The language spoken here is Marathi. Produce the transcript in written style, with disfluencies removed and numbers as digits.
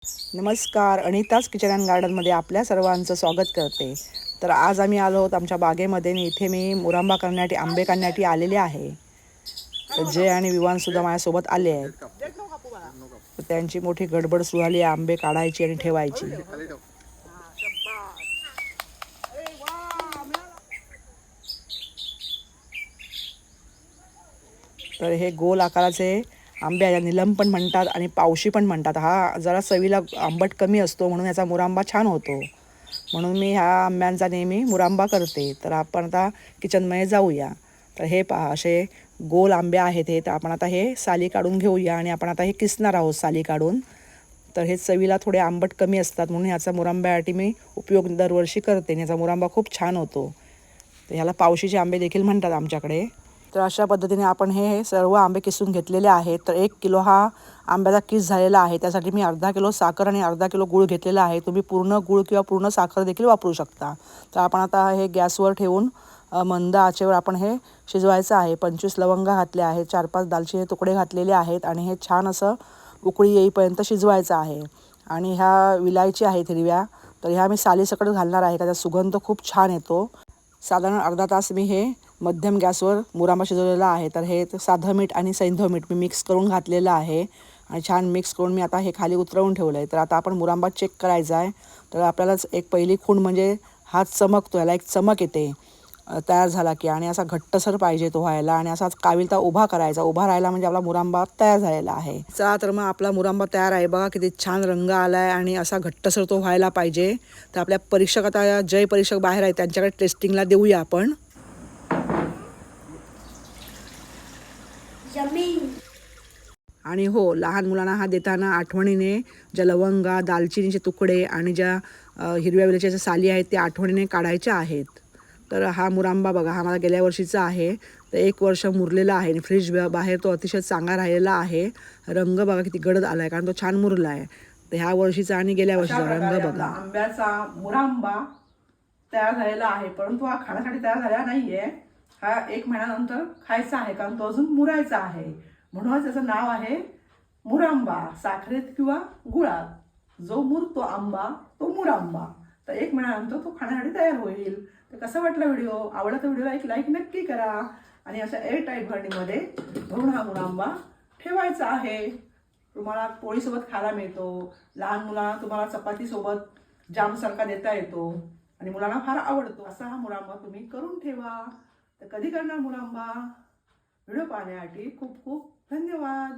नमस्कार, अनिताज किचन अँड गार्डनमध्ये आपल्या सर्वांचं स्वागत करते. तर आज आम्ही आलो आहोत आमच्या बागेमध्ये आणि इथे मी मुरांबा करण्यासाठी आंबे काढण्यासाठी आलेले आहे. तर जय आणि विवानसुद्धा माझ्यासोबत आले आहेत. तर त्यांची मोठी गडबड सुरू झाली आहे आंबे काढायची आणि ठेवायची. तर हे गोल आकाराचे आंबे आहे, निलम पण म्हणतात आणि पावशी पण म्हणतात. हा जरा चवीला आंबट कमी असतो म्हणून याचा मुरांबा छान होतो. म्हणून मी ह्या आंब्यांचा नेहमी मुरांबा करते. तर आपण आता किचनमध्ये जाऊया. तर हे पहा असे गोल आंबे आहेत हे. तर आपण आता हे साली काढून घेऊया आणि आपण आता हे किसणार आहोत साली काढून. तर हे चवीला थोडे आंबट कमी असतात म्हणून ह्याचा मुरांब्यासाठी मी उपयोग दरवर्षी करते. ह्याचा मुरांबा खूप छान होतो. तर ह्याला पावशीचे आंबे देखील म्हणतात आमच्याकडे. तर अशा पद्धतीने आपण हे सर्व आंबे किसून घेतलेले आहेत. तर 1 किलो हा आंब्याचा किस झालेला आहे. त्यासाठी मी अर्धा किलो साखर आणि अर्धा किलो गूळ घेतलेला आहे. तुम्ही पूर्ण गूळ किंवा पूर्ण साखर देखील वापरू शकता. तर आपण आता हे गॅसवर ठेवून मंद आचेवर आपण हे शिजवायचं आहे. 25 लवंगा घातल्या आहेत, 4-5 दालचिनी तुकडे घातलेले आहेत आणि हे छान असं उकळी येईपर्यंत शिजवायचं आहे. आणि ह्या विलायची आहेत हिरव्या, तर ह्या मी सालीसकट घालणार आहे. त्याचा सुगंध खूप छान येतो. साधारण अर्धा तास मी हे मध्यम गॅसवर मुरांबा शिजवलेला आहे. तर हे साधं मीठ आणि सैंधव मीठ मी मिक्स करून घातलेलं आहे आणि छान मिक्स करून मी आता हे खाली उतरवून ठेवलं आहे. तर आता आपण मुरांबा चेक करायचा आहे. तर आपल्यालाच एक पहिली खूण म्हणजे हात चमकतो, याला एक चमक येते तयार झाला की. आणि असा घट्टसर पाहिजे तो व्हायला आणि असाच काविलता उभा करायचा. उभा राहिला म्हणजे आपला मुरांबा तयार झालेला आहे. चला तर मग आपला मुरांबा तयार आहे. बघा किती छान रंग आला आहे आणि असा घट्टसर तो व्हायला पाहिजे. तर आपल्या परीक्षक आता जय परीक्षक बाहेर आहेत, त्यांच्याकडे टेस्टिंगला देऊया आपण. आणि हो, लहान मुलांना हा देताना आठवणीने ज्या लवंगा, दालचिनीचे तुकडे आणि ज्या हिरव्या वेलचीच्या साली आहेत त्या आठवणीने काढायच्या आहेत. तर हा मुरांबा बघा, हा मला गेल्या वर्षीचा आहे. तर 1 वर्ष मुरलेला आहे आणि फ्रीज बाहेर तो अतिशय चांगला राहिलेला आहे. रंग बघा किती गडद आला आहे, कारण तो छान मुरला आहे. तर ह्या वर्षीचा आणि गेल्या वर्षीचा रंग बघा. आंब्याचा मुरांबा तयार झालेला आहे, परंतु हा खाण्यासाठी तयार झालेला नाही आहे. हा 1 महिन्यानंतर खायचा आहे, कारण तो अजून मुरायचा आहे. म्हणूनच त्याचं नाव आहे मुरांबा. साखरेत किंवा गुळात जो मुरतो आंबा तो मुरांबा. तर 1 महिन्यानंतर तो खाण्यासाठी तयार होईल. तर कसं वाटलं व्हिडिओ? आवडला तर व्हिडिओला एक लाईक नक्की करा आणि अशा एअरटाईट भरणीमध्ये भरून हा मुरांबा ठेवायचा आहे. तुम्हाला पोळीसोबत खायला मिळतो. लहान मुलांना तुम्हाला चपातीसोबत जामसारखा देता येतो आणि मुलांना फार आवडतो. असा हा मुरांबा तुम्ही करून ठेवा. तर कधी करणार मुरांबा? व्हिडिओ पाहण्यासाठी खूप खूप धन्यवाद.